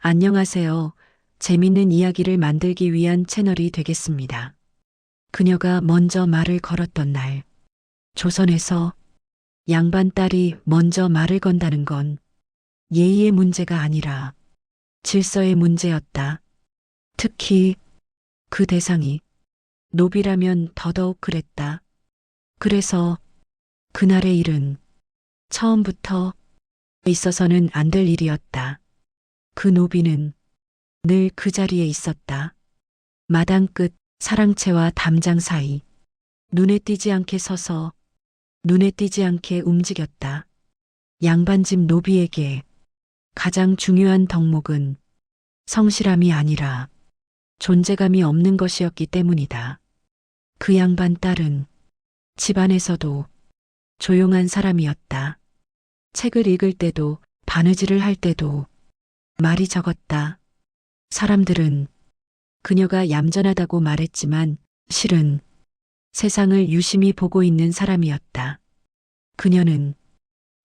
안녕하세요. 재밌는 이야기를 만들기 위한 채널이 되겠습니다. 그녀가 먼저 말을 걸었던 날, 조선에서 양반 딸이 먼저 말을 건다는 건 예의의 문제가 아니라 질서의 문제였다. 특히 그 대상이 노비라면 더더욱 그랬다. 그래서 그날의 일은 처음부터 있어서는 안 될 일이었다. 그 노비는 늘 그 자리에 있었다. 마당 끝 사랑채와 담장 사이 눈에 띄지 않게 서서 눈에 띄지 않게 움직였다. 양반집 노비에게 가장 중요한 덕목은 성실함이 아니라 존재감이 없는 것이었기 때문이다. 그 양반 딸은 집안에서도 조용한 사람이었다. 책을 읽을 때도 바느질을 할 때도 말이 적었다. 사람들은 그녀가 얌전하다고 말했지만 실은 세상을 유심히 보고 있는 사람이었다. 그녀는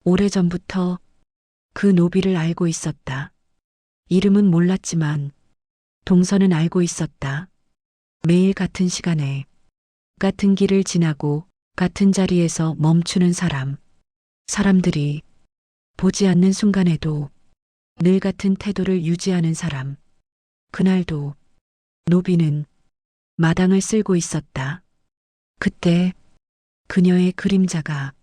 오래전부터 그 노비를 알고 있었다. 이름은 몰랐지만 동선은 알고 있었다. 매일 같은 시간에 같은 길을 지나고 같은 자리에서 멈추는 사람. 사람들이 보지 않는 순간에도 늘 같은 태도를 유지하는 사람. 그날도 노비는 마당을 쓸고 있었다. 그때 그녀의 그림자가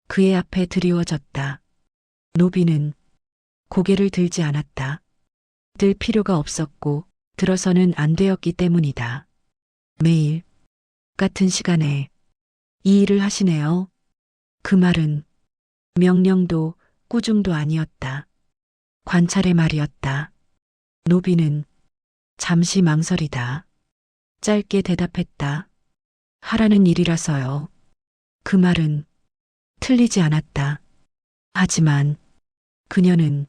그의 앞에 드리워졌다. 노비는 고개를 들지 않았다. 들 필요가 없었고 들어서는 안 되었기 때문이다. 매일 같은 시간에 이 일을 하시네요. 그 말은 명령도 꾸중도 아니었다. 관찰의 말이었다. 노비는 잠시 망설이다. 짧게 대답했다. 하라는 일이라서요. 그 말은 틀리지 않았다. 하지만 그녀는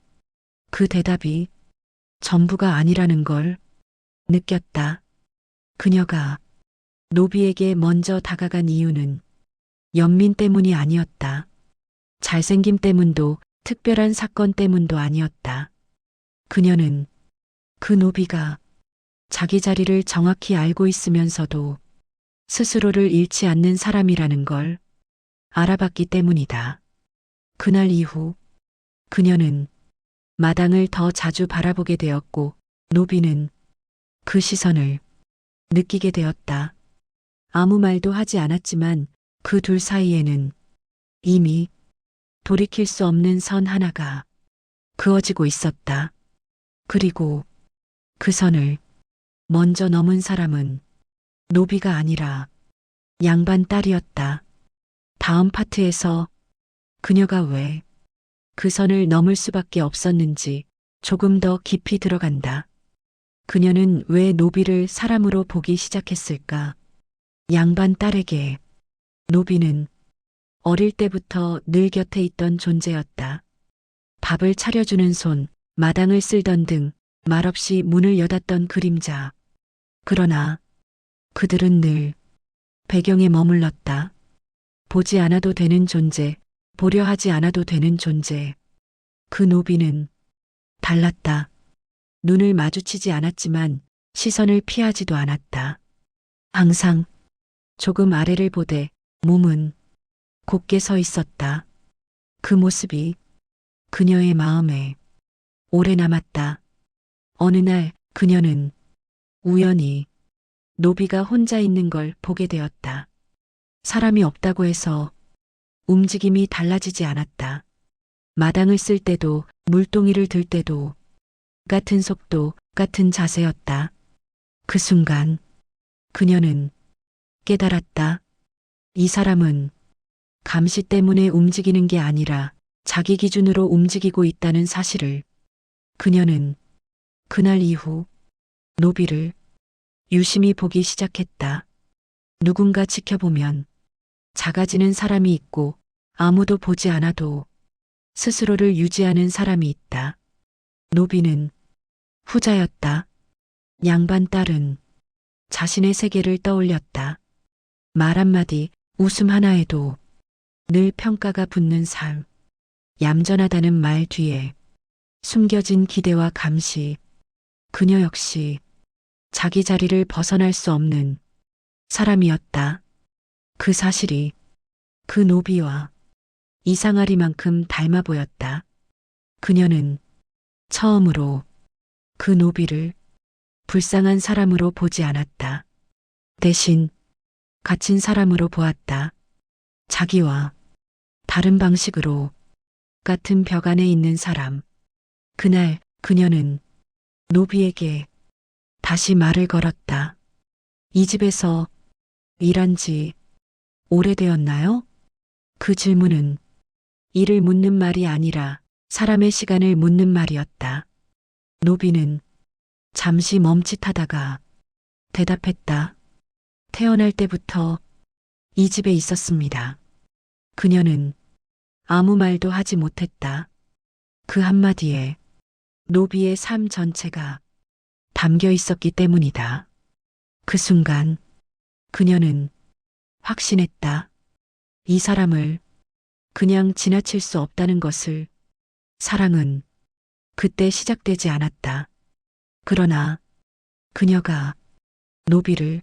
그 대답이 전부가 아니라는 걸 느꼈다. 그녀가 노비에게 먼저 다가간 이유는 연민 때문이 아니었다. 잘생김 때문도 특별한 사건 때문도 아니었다. 그녀는 그 노비가 자기 자리를 정확히 알고 있으면서도 스스로를 잃지 않는 사람이라는 걸 알아봤기 때문이다. 그날 이후 그녀는 마당을 더 자주 바라보게 되었고 노비는 그 시선을 느끼게 되었다. 아무 말도 하지 않았지만 그 둘 사이에는 이미 돌이킬 수 없는 선 하나가 그어지고 있었다. 그리고 그 선을 먼저 넘은 사람은 노비가 아니라 양반 딸이었다. 다음 파트에서 그녀가 왜 그 선을 넘을 수밖에 없었는지 조금 더 깊이 들어간다. 그녀는 왜 노비를 사람으로 보기 시작했을까? 양반 딸에게 노비는 어릴 때부터 늘 곁에 있던 존재였다. 밥을 차려주는 손, 마당을 쓸던 등 말없이 문을 여닫던 그림자. 그러나 그들은 늘 배경에 머물렀다. 보지 않아도 되는 존재, 보려 하지 않아도 되는 존재. 그 노비는 달랐다. 눈을 마주치지 않았지만 시선을 피하지도 않았다. 항상 조금 아래를 보되 몸은 곧게 서 있었다. 그 모습이 그녀의 마음에 오래 남았다. 어느 날 그녀는 우연히 노비가 혼자 있는 걸 보게 되었다. 사람이 없다고 해서 움직임이 달라지지 않았다. 마당을 쓸 때도 물동이를 들 때도 같은 속도, 같은 자세였다. 그 순간 그녀는 깨달았다. 이 사람은 감시 때문에 움직이는 게 아니라 자기 기준으로 움직이고 있다는 사실을. 그녀는 그날 이후 노비를 유심히 보기 시작했다. 누군가 지켜보면 작아지는 사람이 있고 아무도 보지 않아도 스스로를 유지하는 사람이 있다. 노비는 후자였다. 양반 딸은 자신의 세계를 떠올렸다. 말 한마디, 웃음 하나에도 늘 평가가 붙는 삶. 얌전하다는 말 뒤에 숨겨진 기대와 감시, 그녀 역시 자기 자리를 벗어날 수 없는 사람이었다. 그 사실이 그 노비와 이상하리만큼 닮아 보였다. 그녀는 처음으로 그 노비를 불쌍한 사람으로 보지 않았다. 대신 갇힌 사람으로 보았다. 자기와 다른 방식으로 같은 벽 안에 있는 사람. 그날 그녀는 노비에게 다시 말을 걸었다. 이 집에서 일한 지 오래되었나요? 그 질문은 이를 묻는 말이 아니라 사람의 시간을 묻는 말이었다. 노비는 잠시 멈칫하다가 대답했다. 태어날 때부터 이 집에 있었습니다. 그녀는 아무 말도 하지 못했다. 그 한마디에 노비의 삶 전체가 담겨 있었기 때문이다. 그 순간 그녀는 확신했다. 이 사람을 그냥 지나칠 수 없다는 것을. 사랑은 그때 시작되지 않았다. 그러나 그녀가 노비를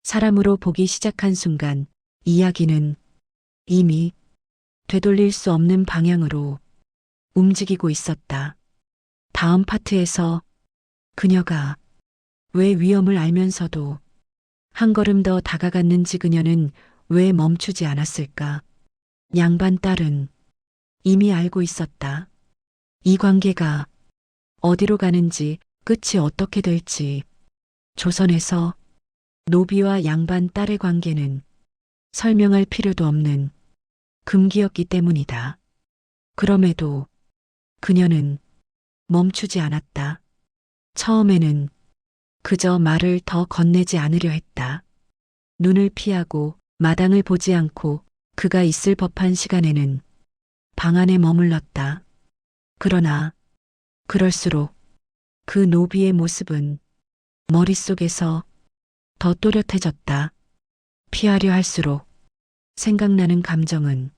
사람으로 보기 시작한 순간 이야기는 이미 되돌릴 수 없는 방향으로 움직이고 있었다. 다음 파트에서 그녀가 왜 위험을 알면서도 한 걸음 더 다가갔는지, 그녀는 왜 멈추지 않았을까? 양반 딸은 이미 알고 있었다. 이 관계가 어디로 가는지, 끝이 어떻게 될지. 조선에서 노비와 양반 딸의 관계는 설명할 필요도 없는 금기였기 때문이다. 그럼에도 그녀는 멈추지 않았다. 처음에는 그저 말을 더 건네지 않으려 했다. 눈을 피하고 마당을 보지 않고 그가 있을 법한 시간에는 방 안에 머물렀다. 그러나 그럴수록 그 노비의 모습은 머릿속에서 더 또렷해졌다. 피하려 할수록 생각나는 감정은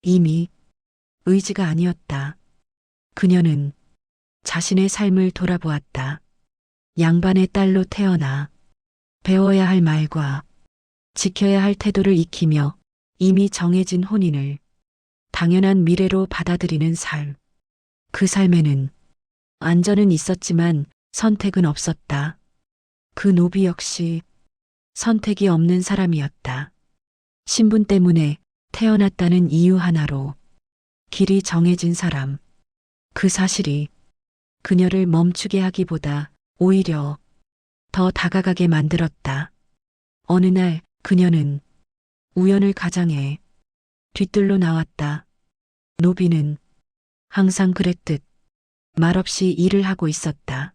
이미 의지가 아니었다. 그녀는 자신의 삶을 돌아보았다. 양반의 딸로 태어나 배워야 할 말과 지켜야 할 태도를 익히며 이미 정해진 혼인을 당연한 미래로 받아들이는 삶. 그 삶에는 안전은 있었지만 선택은 없었다. 그 노비 역시 선택이 없는 사람이었다. 신분 때문에 태어났다는 이유 하나로 길이 정해진 사람. 그 사실이 그녀를 멈추게 하기보다 오히려 더 다가가게 만들었다. 어느 날 그녀는 우연을 가장해 뒤뜰로 나왔다. 노비는 항상 그랬듯 말없이 일을 하고 있었다.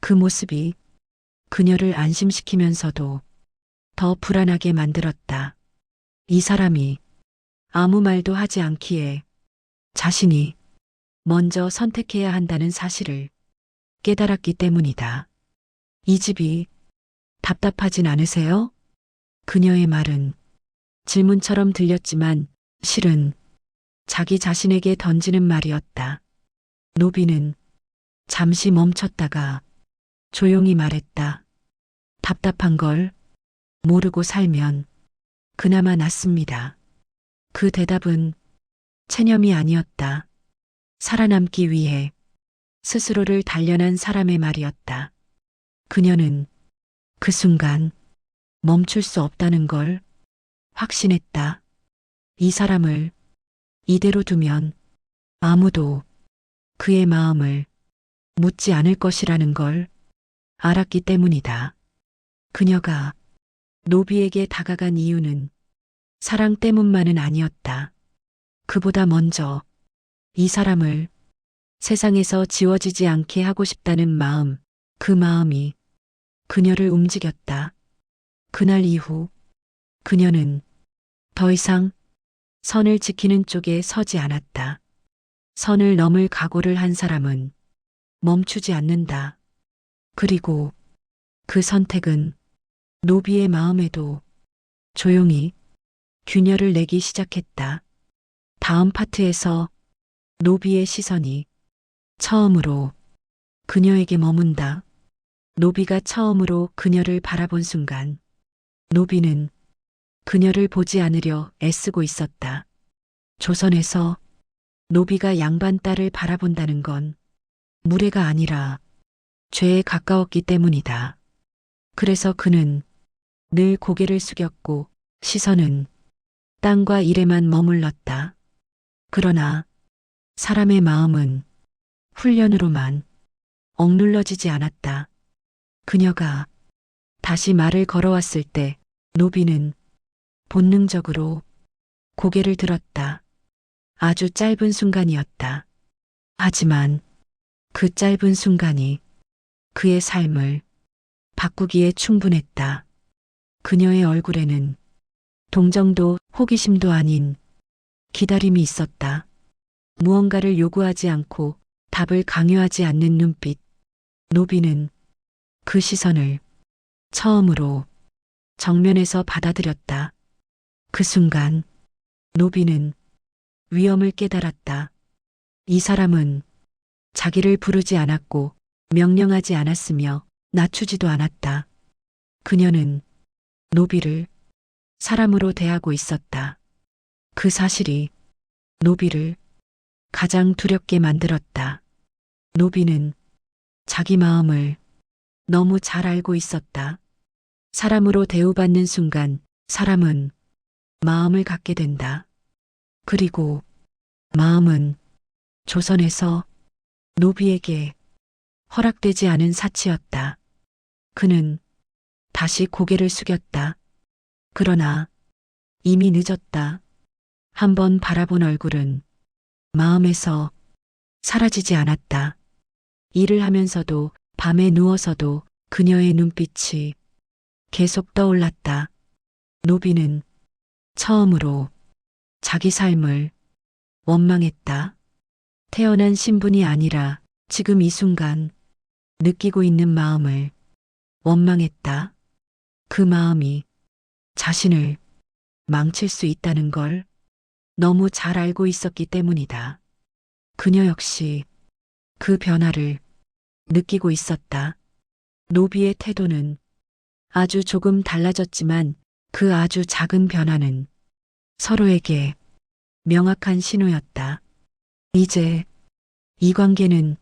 그 모습이 그녀를 안심시키면서도 더 불안하게 만들었다. 이 사람이 아무 말도 하지 않기에 자신이 먼저 선택해야 한다는 사실을 깨달았기 때문이다. 이 집이 답답하진 않으세요? 그녀의 말은 질문처럼 들렸지만 실은 자기 자신에게 던지는 말이었다. 노비는 잠시 멈췄다가 조용히 말했다. 답답한 걸 모르고 살면 그나마 낫습니다. 그 대답은 체념이 아니었다. 살아남기 위해 스스로를 단련한 사람의 말이었다. 그녀는 그 순간 멈출 수 없다는 걸 확신했다. 이 사람을 이대로 두면 아무도 그의 마음을 묻지 않을 것이라는 걸 알았기 때문이다. 그녀가 노비에게 다가간 이유는 사랑 때문만은 아니었다. 그보다 먼저 이 사람을 세상에서 지워지지 않게 하고 싶다는 마음, 그 마음이 그녀를 움직였다. 그날 이후 그녀는 더 이상 선을 지키는 쪽에 서지 않았다. 선을 넘을 각오를 한 사람은 멈추지 않는다. 그리고 그 선택은 노비의 마음에도 조용히 균열을 내기 시작했다. 다음 파트에서 노비의 시선이 처음으로 그녀에게 머문다. 노비가 처음으로 그녀를 바라본 순간 노비는 그녀를 보지 않으려 애쓰고 있었다. 조선에서 노비가 양반 딸을 바라본다는 건 무례가 아니라 죄에 가까웠기 때문이다. 그래서 그는 늘 고개를 숙였고 시선은 땅과 일에만 머물렀다. 그러나 사람의 마음은 훈련으로만 억눌러지지 않았다. 그녀가 다시 말을 걸어왔을 때 노비는 본능적으로 고개를 들었다. 아주 짧은 순간이었다. 하지만 그 짧은 순간이 그의 삶을 바꾸기에 충분했다. 그녀의 얼굴에는 동정도 호기심도 아닌 기다림이 있었다. 무언가를 요구하지 않고 답을 강요하지 않는 눈빛. 노비는 그 시선을 처음으로 정면에서 받아들였다. 그 순간 노비는 위험을 깨달았다. 이 사람은 자기를 부르지 않았고 명령하지 않았으며 낮추지도 않았다. 그녀는 노비를 사람으로 대하고 있었다. 그 사실이 노비를 가장 두렵게 만들었다. 노비는 자기 마음을 너무 잘 알고 있었다. 사람으로 대우받는 순간 사람은 마음을 갖게 된다. 그리고 마음은 조선에서 노비에게 허락되지 않은 사치였다. 그는 다시 고개를 숙였다. 그러나 이미 늦었다. 한번 바라본 얼굴은 마음에서 사라지지 않았다. 일을 하면서도 밤에 누워서도 그녀의 눈빛이 계속 떠올랐다. 노비는 처음으로 자기 삶을 원망했다. 태어난 신분이 아니라 지금 이 순간 느끼고 있는 마음을 원망했다. 그 마음이 자신을 망칠 수 있다는 걸 너무 잘 알고 있었기 때문이다. 그녀 역시 그 변화를 느끼고 있었다. 노비의 태도는 아주 조금 달라졌지만 그 아주 작은 변화는 서로에게 명확한 신호였다. 이제 이 관계는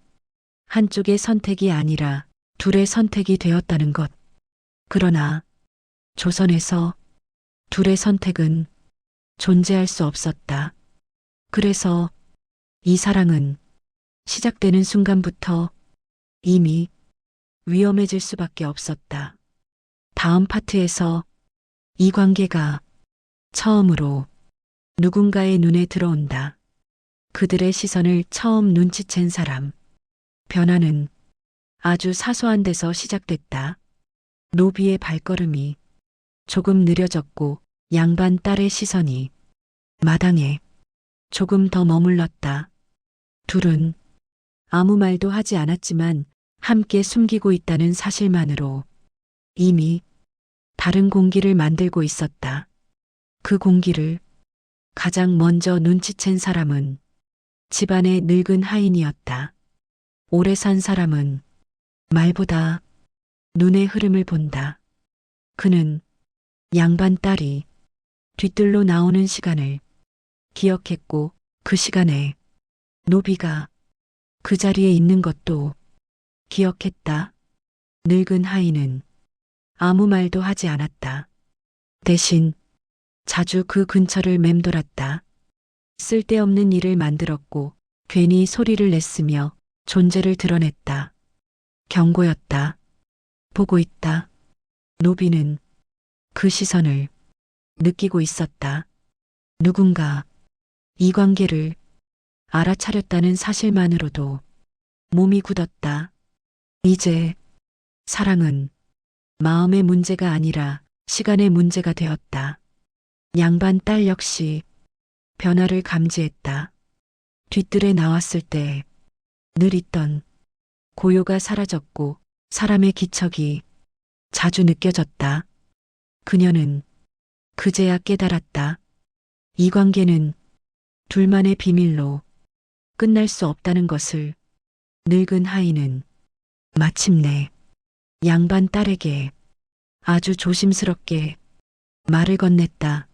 한쪽의 선택이 아니라 둘의 선택이 되었다는 것. 그러나 조선에서 둘의 선택은 존재할 수 없었다. 그래서 이 사랑은 시작되는 순간부터 이미 위험해질 수밖에 없었다. 다음 파트에서 이 관계가 처음으로 누군가의 눈에 들어온다. 그들의 시선을 처음 눈치챈 사람. 변화는 아주 사소한 데서 시작됐다. 노비의 발걸음이 조금 느려졌고 양반 딸의 시선이 마당에 조금 더 머물렀다. 둘은 아무 말도 하지 않았지만 함께 숨기고 있다는 사실만으로 이미 다른 공기를 만들고 있었다. 그 공기를 가장 먼저 눈치챈 사람은 집안의 늙은 하인이었다. 오래 산 사람은 말보다 눈의 흐름을 본다. 그는 양반 딸이 뒤뜰로 나오는 시간을 기억했고 그 시간에 노비가 그 자리에 있는 것도 기억했다. 늙은 하인은 아무 말도 하지 않았다. 대신 자주 그 근처를 맴돌았다. 쓸데없는 일을 만들었고 괜히 소리를 냈으며 존재를 드러냈다. 경고였다. 보고 있다. 노비는 그 시선을 느끼고 있었다. 누군가 이 관계를 알아차렸다는 사실만으로도 몸이 굳었다. 이제 사랑은 마음의 문제가 아니라 시간의 문제가 되었다. 양반 딸 역시 변화를 감지했다. 뒤뜰에 나왔을 때 늘 있던 고요가 사라졌고 사람의 기척이 자주 느껴졌다. 그녀는 그제야 깨달았다. 이 관계는 둘만의 비밀로 끝날 수 없다는 것을 늙은 하인은 마침내 양반 딸에게 아주 조심스럽게 말을 건넸다.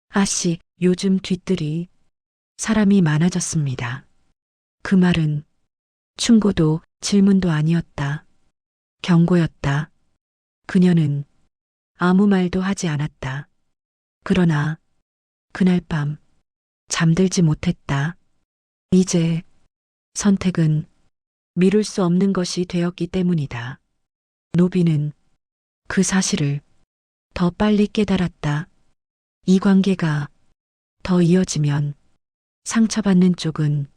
아씨, 요즘 뒤뜰이 사람이 많아졌습니다. 그 말은 충고도 질문도 아니었다. 경고였다. 그녀는 아무 말도 하지 않았다. 그러나 그날 밤 잠들지 못했다. 이제 선택은 미룰 수 없는 것이 되었기 때문이다. 노비는 그 사실을 더 빨리 깨달았다. 이 관계가 더 이어지면 상처받는 쪽은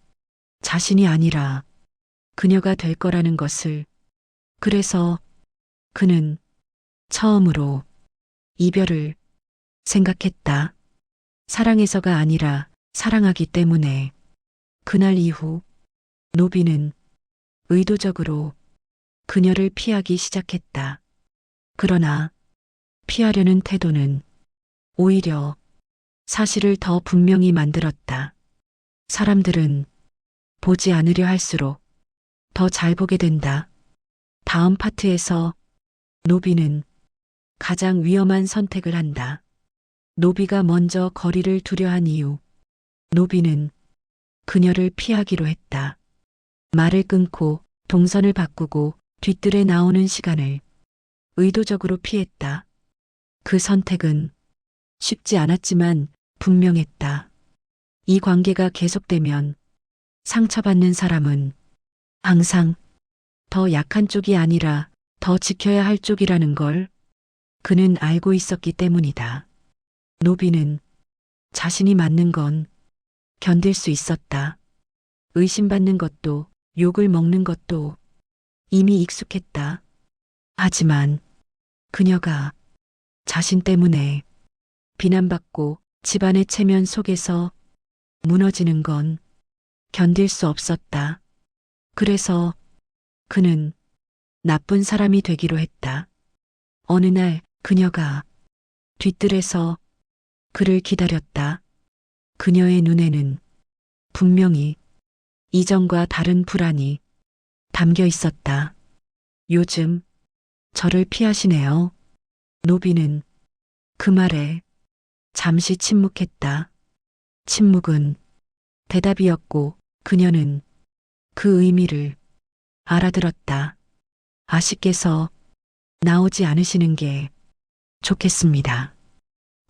자신이 아니라 그녀가 될 거라는 것을. 그래서 그는 처음으로 이별을 생각했다. 사랑해서가 아니라 사랑하기 때문에. 그날 이후 노비는 의도적으로 그녀를 피하기 시작했다. 그러나 피하려는 태도는 오히려 사실을 더 분명히 만들었다. 사람들은 보지 않으려 할수록 더 잘 보게 된다. 다음 파트에서 노비는 가장 위험한 선택을 한다. 노비가 먼저 거리를 두려 한 이유. 노비는 그녀를 피하기로 했다. 말을 끊고 동선을 바꾸고 뒤뜰에 나오는 시간을 의도적으로 피했다. 그 선택은 쉽지 않았지만 분명했다. 이 관계가 계속되면 상처받는 사람은 항상 더 약한 쪽이 아니라 더 지켜야 할 쪽이라는 걸 그는 알고 있었기 때문이다. 노비는 자신이 맞는 건 견딜 수 있었다. 의심받는 것도 욕을 먹는 것도 이미 익숙했다. 하지만 그녀가 자신 때문에 비난받고 집안의 체면 속에서 무너지는 건 견딜 수 없었다. 그래서 그는 나쁜 사람이 되기로 했다. 어느 날 그녀가 뒤뜰에서 그를 기다렸다. 그녀의 눈에는 분명히 이전과 다른 불안이 담겨 있었다. 요즘 저를 피하시네요. 노비는 그 말에 잠시 침묵했다. 침묵은 대답이었고 그녀는 그 의미를 알아들었다. 아씨께서 나오지 않으시는 게 좋겠습니다.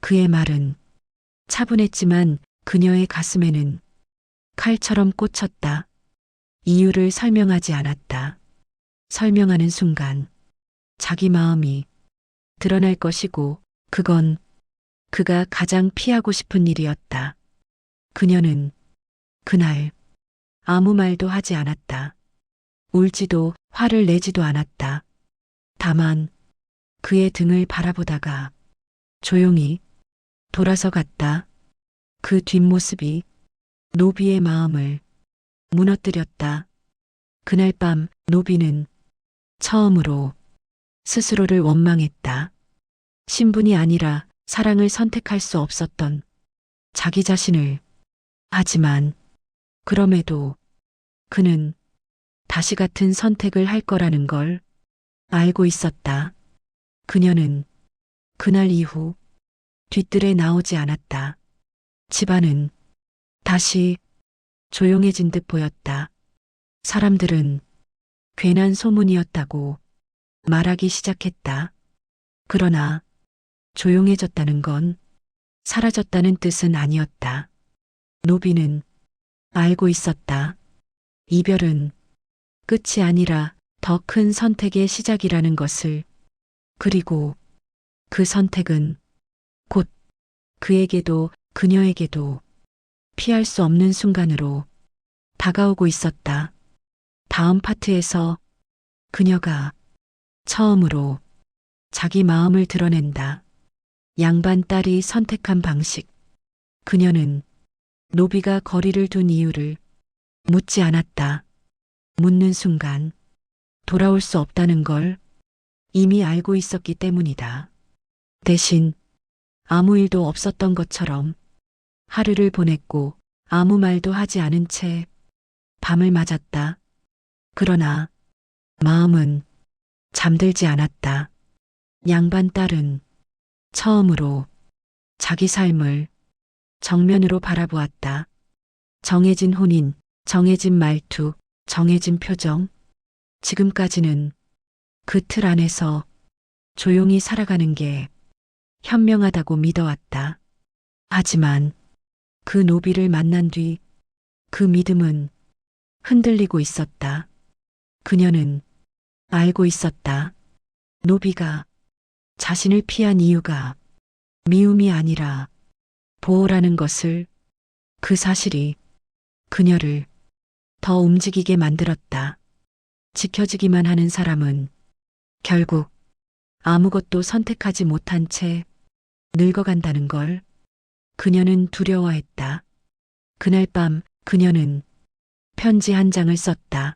그의 말은 차분했지만 그녀의 가슴에는 칼처럼 꽂혔다. 이유를 설명하지 않았다. 설명하는 순간 자기 마음이 드러날 것이고 그건 그가 가장 피하고 싶은 일이었다. 그녀는 그날 아무 말도 하지 않았다. 울지도 화를 내지도 않았다. 다만 그의 등을 바라보다가 조용히 돌아서 갔다. 그 뒷모습이 노비의 마음을 무너뜨렸다. 그날 밤 노비는 처음으로 스스로를 원망했다. 신분이 아니라 사랑을 선택할 수 없었던 자기 자신을. 하지만 그럼에도 그는 다시 같은 선택을 할 거라는 걸 알고 있었다. 그녀는 그날 이후 뒤뜰에 나오지 않았다. 집안은 다시 조용해진 듯 보였다. 사람들은 괜한 소문이었다고 말하기 시작했다. 그러나 조용해졌다는 건 사라졌다는 뜻은 아니었다. 노비는 알고 있었다. 이별은 끝이 아니라 더 큰 선택의 시작이라는 것을. 그리고 그 선택은 곧 그에게도 그녀에게도 피할 수 없는 순간으로 다가오고 있었다. 다음 파트에서 그녀가 처음으로 자기 마음을 드러낸다. 양반 딸이 선택한 방식. 그녀는 노비가 거리를 둔 이유를 묻지 않았다. 묻는 순간 돌아올 수 없다는 걸 이미 알고 있었기 때문이다. 대신 아무 일도 없었던 것처럼 하루를 보냈고 아무 말도 하지 않은 채 밤을 맞았다. 그러나 마음은 잠들지 않았다. 양반 딸은 처음으로 자기 삶을 정면으로 바라보았다. 정해진 혼인, 정해진 말투, 정해진 표정. 지금까지는 그 틀 안에서 조용히 살아가는 게 현명하다고 믿어왔다. 하지만 그 노비를 만난 뒤 그 믿음은 흔들리고 있었다. 그녀는 알고 있었다. 노비가 자신을 피한 이유가 미움이 아니라 보호라는 것을. 그 사실이 그녀를 더 움직이게 만들었다. 지켜지기만 하는 사람은 결국 아무것도 선택하지 못한 채 늙어간다는 걸 그녀는 두려워했다. 그날 밤 그녀는 편지 한 장을 썼다.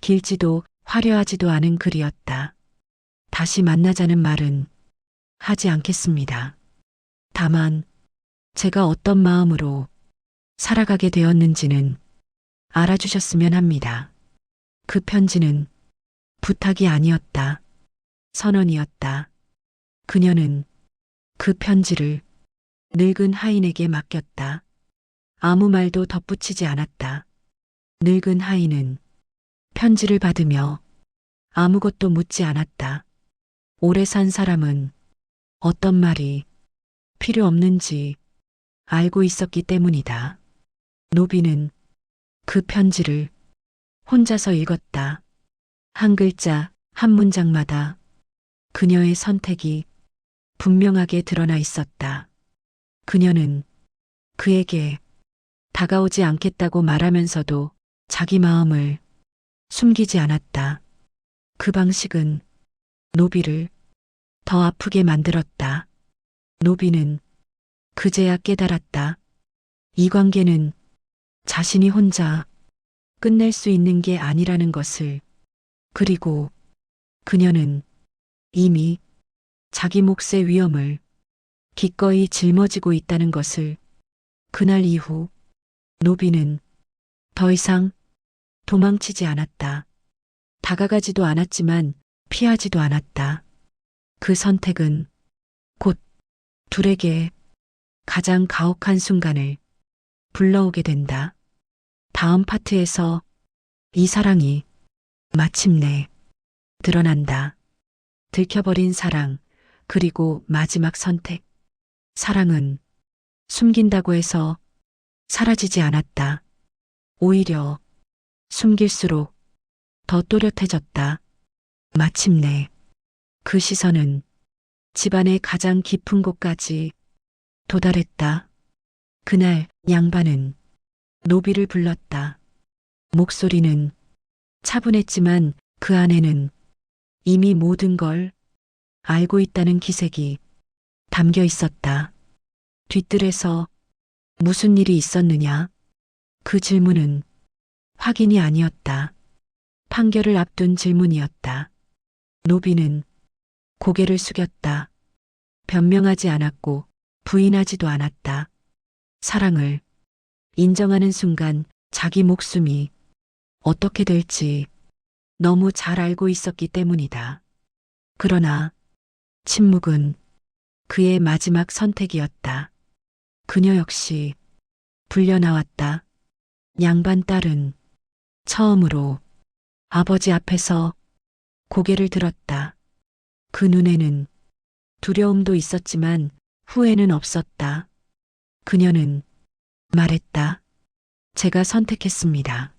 길지도 화려하지도 않은 글이었다. 다시 만나자는 말은 하지 않겠습니다. 다만 제가 어떤 마음으로 살아가게 되었는지는 알아주셨으면 합니다. 그 편지는 부탁이 아니었다. 선언이었다. 그녀는 그 편지를 늙은 하인에게 맡겼다. 아무 말도 덧붙이지 않았다. 늙은 하인은 편지를 받으며 아무것도 묻지 않았다. 오래 산 사람은 어떤 말이 필요 없는지 알고 있었기 때문이다. 노비는 그 편지를 혼자서 읽었다. 한 글자, 한 문장마다 그녀의 선택이 분명하게 드러나 있었다. 그녀는 그에게 다가오지 않겠다고 말하면서도 자기 마음을 숨기지 않았다. 그 방식은 노비를 더 아프게 만들었다. 노비는 그제야 깨달았다. 이 관계는 자신이 혼자 끝낼 수 있는 게 아니라는 것을. 그리고 그녀는 이미 자기 몫의 위험을 기꺼이 짊어지고 있다는 것을. 그날 이후 노비는 더 이상 도망치지 않았다. 다가가지도 않았지만 피하지도 않았다. 그 선택은 곧 둘에게 가장 가혹한 순간을 불러오게 된다. 다음 파트에서 이 사랑이 마침내 드러난다. 들켜버린 사랑, 그리고 마지막 선택. 사랑은 숨긴다고 해서 사라지지 않았다. 오히려 숨길수록 더 또렷해졌다. 마침내 그 시선은 집안의 가장 깊은 곳까지 도달했다. 그날 양반은 노비를 불렀다. 목소리는 차분했지만 그 안에는 이미 모든 걸 알고 있다는 기색이 담겨 있었다. 뒤뜰에서 무슨 일이 있었느냐? 그 질문은 확인이 아니었다. 판결을 앞둔 질문이었다. 노비는 고개를 숙였다. 변명하지 않았고 부인하지도 않았다. 사랑을 인정하는 순간 자기 목숨이 어떻게 될지 너무 잘 알고 있었기 때문이다. 그러나 침묵은 그의 마지막 선택이었다. 그녀 역시 불려나왔다. 양반 딸은 처음으로 아버지 앞에서 고개를 들었다. 그 눈에는 두려움도 있었지만 후회는 없었다. 그녀는 말했다. 제가 선택했습니다.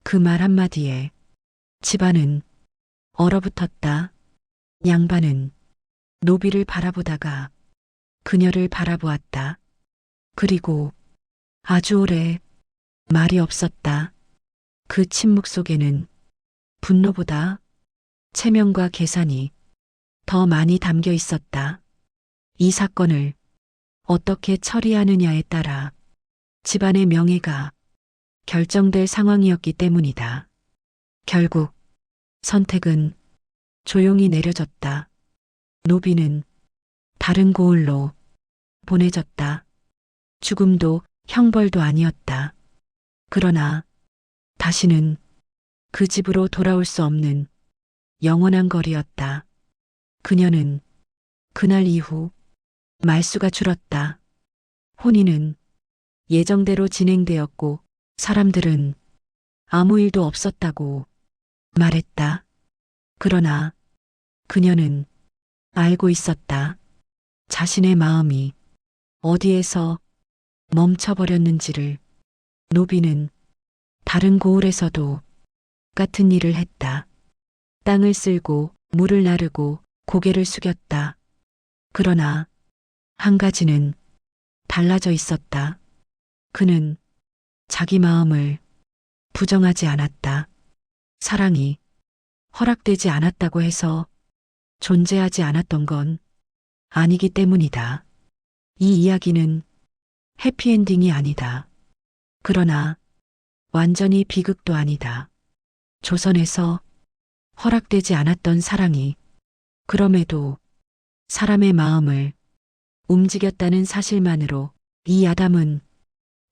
그 말 한마디에 집안은 얼어붙었다. 양반은 노비를 바라보다가 그녀를 바라보았다. 그리고 아주 오래 말이 없었다. 그 침묵 속에는 분노보다 체면과 계산이 더 많이 담겨 있었다. 이 사건을 어떻게 처리하느냐에 따라 집안의 명예가 결정될 상황이었기 때문이다. 결국 선택은 조용히 내려졌다. 노비는 다른 고을로 보내졌다. 죽음도 형벌도 아니었다. 그러나 다시는 그 집으로 돌아올 수 없는 영원한 거리였다. 그녀는 그날 이후 말수가 줄었다. 혼인은 예정대로 진행되었고 사람들은 아무 일도 없었다고 말했다. 그러나 그녀는 알고 있었다. 자신의 마음이 어디에서 멈춰버렸는지를. 노비는 다른 고을에서도 같은 일을 했다. 땅을 쓸고 물을 나르고 고개를 숙였다. 그러나 한 가지는 달라져 있었다. 그는 자기 마음을 부정하지 않았다. 사랑이 허락되지 않았다고 해서 존재하지 않았던 건 아니기 때문이다. 이 이야기는 해피엔딩이 아니다. 그러나 완전히 비극도 아니다. 조선에서 허락되지 않았던 사랑이 그럼에도 사람의 마음을 움직였다는 사실만으로 이 야담은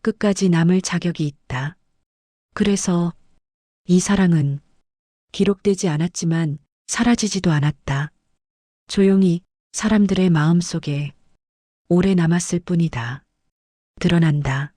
끝까지 남을 자격이 있다. 그래서 이 사랑은 기록되지 않았지만 사라지지도 않았다. 조용히 사람들의 마음 속에 오래 남았을 뿐이다. 드러난다.